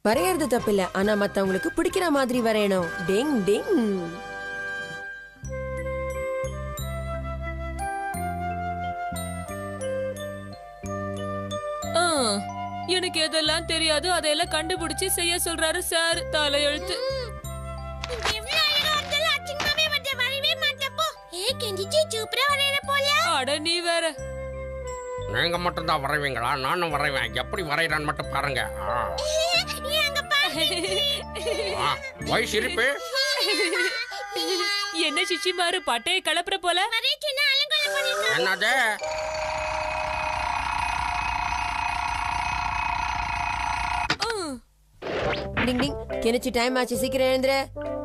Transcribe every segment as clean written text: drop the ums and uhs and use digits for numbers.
வரையறது தப்பில்ல, ஆனா மத்தவங்களுக்கு பிடிக்கிற மாதிரி வரையணும். டிங் டிங். எனக்கு எதெல்லாம் தெரியாது அதையெல்லாம் கண்டுபிடிச்சு செய்ய சொல்றாரு சார். தலையெழுத்து. அட நீ வேற. நீங்க மட்டும் தான் வரைவீங்களா? நானும் வரைவேன். எப்படி வரைறான்னு மட்டும் பாருங்க. சிரிப்பு என்ன சிச்சிமாரு பட்டையை கலப்புற போல? என்னது? டிங் டிங். கெனிச்சி டைம் ஆச்சு, சீக்கிரம் எழுந்துரு.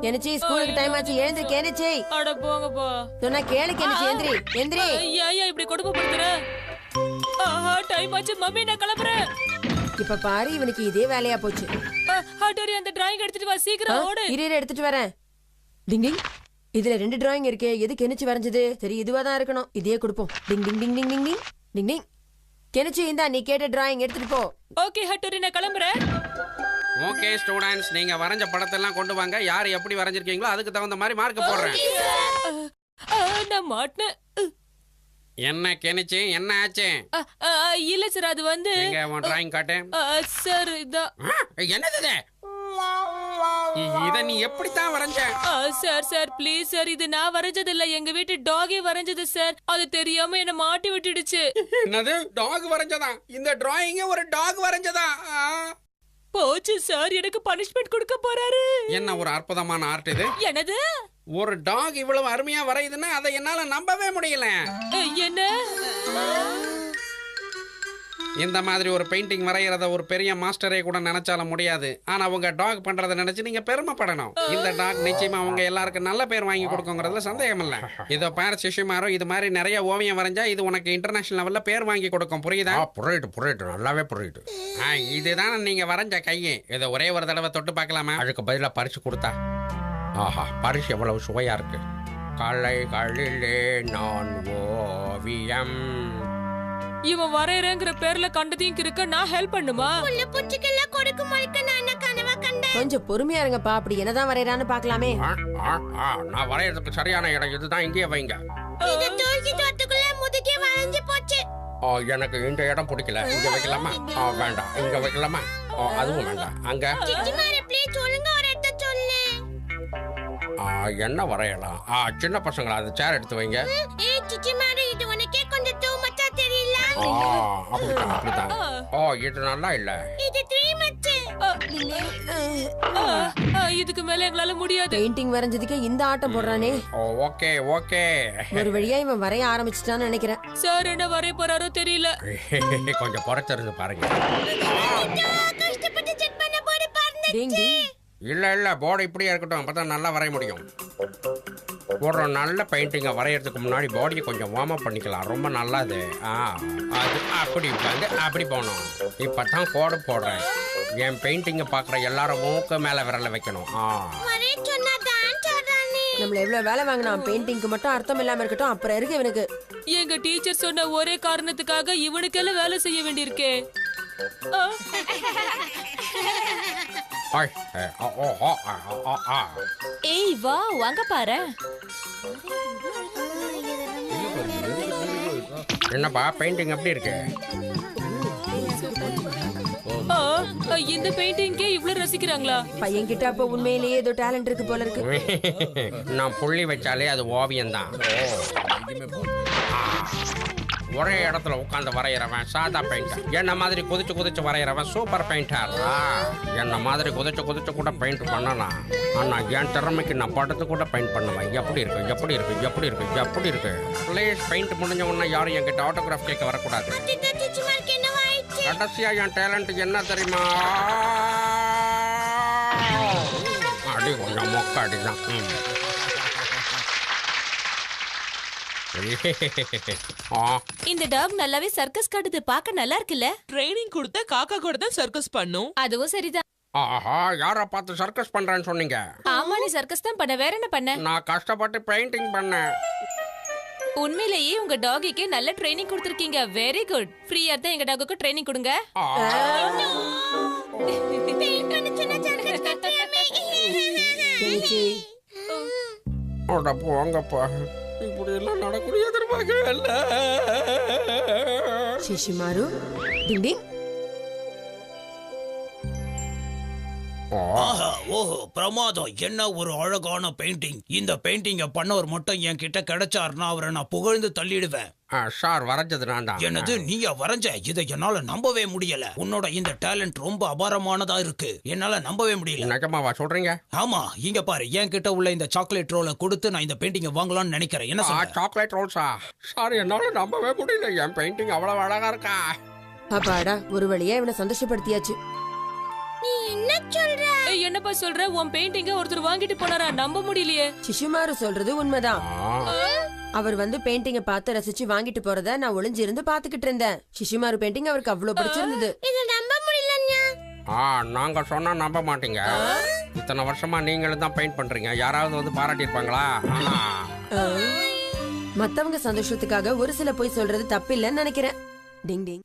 கெனிச்சி ஸ்கூலுக்கு டைம் ஆச்சு, எழுந்துரு கெனிச்சி. அட போங்கப்பா. சொன்னா கேளு கெனிச்சி, எந்திரி எந்திரி. ஐயா இப்படி கொடுமைப்படுத்துற? ஆஹா டைம் ஆச்சு மம்மி, நான் கிளம்புறேன். இப்ப பாரு, இவனுக்கு இதே வேலையா போச்சு. ஹாட்டோரி அந்த டிராயிங் எடுத்துட்டு வா, சீக்கிரம் ஓடு. இரு எடுத்துட்டு வரேன். டிங் டிங். இதுல 2 டிராயிங் இருக்கு. எது கெனிச்சி வரைஞ்சது? சரி, இதுவா தான் இருக்கணும். இதே கொடுப்போம். டிங் டிங் டிங் டிங் டிங் டிங் டிங் டிங். கெனிச்சி இந்தா, நீ கேட்ட டிராயிங் எடுத்துட்டு போ. ஓகே ஹாட்டோரி, நான் கிளம்புறேன். ஓகே ஸ்டூடண்ட்ஸ், நீங்க வரைஞ்ச படத்தெல்லாம் கொண்டு வாங்க. யார் எப்படி வரைஞ்சிருக்கீங்களோ அதுக்கு தகுந்த மாதிரி மார்க் போடுறேன். நான் மாட்டேன். என்ன கெனிச்சி, என்ன ஆச்சு? இல்ல சார், அது வந்து எங்க உன் டிராயிங் காட்டு. சார் இதான். என்னது இத நீ எப்படித்தான் வரைஞ்ச? சார் ப்ளீஸ் சார், இது நான் வரைஞ்சது இல்ல, எங்க வீட்டு டாகே வரைஞ்சது சார். அது தெரியாம என்ன மாட்டி விட்டுடுச்சு. என்னது? டாக் வரைஞ்சதா? இந்த டிராயிங் ஒரு டாக் வரைஞ்சதா? போச்சு சார், எனக்கு பனிஷ்மெண்ட் கொடுக்க போறாரு. என்ன ஒரு அற்புதமான ஆர்ட் இது. என்னது? ஒரு டாக் இவ்வளவு அருமையா வரையுதுன்னா அதை என்னால நம்பவே முடியல. என்ன? இந்த மாதிரி ஒரு பெயிண்டிங் வரைகிறத ஒரு பெரிய மாஸ்டரே கூட நினைச்சாலும் முடியாது. ஆனா உங்க டாக் பண்றதை நினைச்சு நீங்க பெருமைப்படணும். இந்த டாக் நிச்சயமா அவங்க எல்லாருக்கும் நல்ல பேர் வாங்கி கொடுக்குங்கிறதுல சந்தேகம் இல்ல. இதோ பேர் சிஷிமாரோ, இது மாதிரி நிறைய ஓவியம் வரைஞ்சா இது உனக்கு இன்டர்நேஷனல் லெவல்ல பேர் வாங்கி கொடுக்கும். புரியுதா? புரியுது நல்லாவே புரியுது. இதுதான் நீங்க வரைஞ்ச கையே. இதை ஒரே ஒரு தடவை தொட்டு பார்க்கலாமா? அதுக்கு பதிலா பரிசு கொடுத்தா? ஆஹா, பரிசு எவ்வளவு சுவையா இருக்கு. கலைகளிலே நான் ஓவியம். இவன் வரையறேங்கிற பேர்ல கண்டதையும் இருக்க நான் ஹெல்ப் பண்ணுமா? கொஞ்சம் பொறுமையா இருங்கப்பா. அப்படி என்னதான் வரையறான்னு பாக்கலாமே. நான் வரையறதுக்கு சரியான இடம் இதுதான். இங்கே வைங்க. எனக்கு இந்த இடம் பிடிக்கல. இங்க வைக்கலாமா? வேண்டாம். இங்க வைக்கலாமா? அதுவும் வேண்டாம். அங்க என்ன வரையலாம்? சின்ன பசங்களா, அது சேர் எடுத்து வைங்க. அப்படிதான். இது நல்லா இல்ல. இதுக்கு மேல எங்களால முடியாது. பெயிண்டிங் வரைஞ்சதுக்கே இந்த ஆட்டம் போடுறானே. ஓகே ஒரு வழியா இவன் வரைய ஆரம்பிச்சிட்டான்னு நினைக்கிறேன். சார் என்ன வரைய போறாரோ தெரியல. கொஞ்சம் பொறுத்திருந்து பாருங்க. இல்ல போர்டு இப்படியே இருக்கட்டும், அப்பதான் நல்லா வரைய முடியும். ஒரு நல்ல பெயிண்டிங்கை வரையறதுக்கு முன்னாடி பாடியை கொஞ்சம் வார்ம் அப் பண்ணிக்கலாம். ரொம்ப நல்லது. அது அப்படி வந்து அப்படி போகணும். இப்பதான் கோடு போடுறேன். என் பெயிண்டிங்கை பார்க்குற எல்லாரும் மூக்கு மேலே விரல வைக்கணும். நம்மள எவ்வளவு வேலை வாங்கினான், பெயிண்டிங்க்கு மட்டும் அர்த்தம் இல்லாம இருக்கட்டும். அப்புறம் இருக்கு இவனுக்கு. எங்க டீச்சர் சொன்ன ஒரே காரணத்துக்காக இவனுக்கெல்லாம் வேலை செய்ய வேண்டியிருக்கே. ஏய் வா, வாங்க பாரு. என்னப்பா பெயிண்டிங் எப்படி இருக்கு? இந்த பெயிண்டிங்கே இவ்வளவு ரசிக்கிறாங்களா? பையன் கிட்ட அப்ப உண்மையிலேயே ஏதோ டேலண்ட் இருக்கு போல இருக்கு. நான் புள்ளி வச்சாலே அது ஓவியம் தான். ஒரே இடத்துல உட்காந்து வரைகிறவன் சாதா பெயிண்டர். என்ன மாதிரி குதிச்சு வரைகிறவன் சூப்பர் பெயிண்டர். என்ன மாதிரி குதிச்சு கூட பெயிண்ட் பண்ணலாம். ஆனா என் திறமைக்கு நான் படத்து கூட பெயிண்ட் பண்ணுவேன். எப்படி இருக்கு? ப்ளீஸ் பெயிண்ட் முடிஞ்ச உடனே யாரும் என்கிட்ட ஆட்டோகிராஃப் கேட்க வரக்கூடாது. கடைசியா என் டேலண்ட் என்ன தெரியுமா? அடி கொஞ்சம் மொக்க அடிதான். இந்த டாக் நல்லாவே சர்க்கஸ் காட்டுது. பார்க்க நல்லா இருக்குல்ல? ட்ரைனிங் கொடுத்த காக்கா கூட தான் சர்க்கஸ் பண்ணும். அதுவும் சரிதான். யார பார்த்து சர்க்கஸ் பண்றேன்னு சொன்னீங்க? ஆமா, நீ சர்க்கஸ் தான் பண்ண. வேற என்ன பண்ண? நான் கஷ்டப்பட்டு பெயிண்டிங் பண்ணேன். உண்மையிலேயே உங்க டாகிக்கு நல்ல ட்ரைனிங் கொடுத்திருக்கீங்க. Very good. ஃப்ரீயா தான் எங்க டாகுக்கு ட்ரைனிங் கொடுங்க. அட போங்கப்பா, இப்படி எல்லாம் நடக்கூடிய எதிர்பார்க்கல. சிஷிமாரு, டிங் டிங். ஆஹா, ஓஹோ, பிரமாதம். என்ன ஒரு அழகான பெயிண்டிங். இந்த பெயிண்டிங்க பண்ணவர் மட்டும் என்கிட்ட கிடைச்சாருன்னா அவரை நான் புகழ்ந்து தள்ளிடுவேன். சார், வரைஞ்சது நான் தான். என்னது, நீயா வரைஞ்ச? இதை என்னால நம்பவே முடியல. உன்னோட இந்த டேலண்ட் ரொம்ப அபாரமானதா இருக்கு. என்னால நம்பவே முடியல. நிஜமாவா சொல்றீங்க? ஆமா, இங்க பாரு, என்கிட்ட உள்ள இந்த சாக்லேட் ரோலை கொடுத்து நான் இந்த பெயிண்டிங்க வாங்கலாம்னு நினைக்கிறேன். என்ன சொல்ற? சாக்லேட் ரோல்ஸா? சார், என்னால நம்பவே முடியல. என் பெயிண்டிங் அவ்வளவு அழகா இருக்கா. அப்பாடா, ஒரு வழியா இவனை சந்தோஷப்படுத்தியாச்சு. ஏய், என்னப்பா சொல்ற? உன் பெயிண்டிங்க ஒருத்தர் வாங்கிட்டு போனாரா? நம்ப முடியலையே. சிஷிமாரு சொல்றது உண்மைதான். அவர் வந்து பெயிண்டிங்க பார்த்து ரசிச்சு வாங்கிட்டு போறத நான் ஒளிஞ்சிருந்து பாத்துக்கிட்டு இருந்தேன். சிஷிமாரு பெயிண்டிங் அவருக்கு அவ்வளவு பிடிச்சிருந்தது. நாங்க சொன்னா நம்ப மாட்டீங்க. இத்தனை வருஷமா நீங்களும் தான் பெயிண்ட் பண்றீங்க. யாராவது வந்து பாராட்டி இருப்பாங்களா? மத்தவங்க சந்தோஷத்துக்காக ஒரு சில போய் சொல்றது தப்பு இல்லைன்னு நினைக்கிறேன். டிங் டிங்.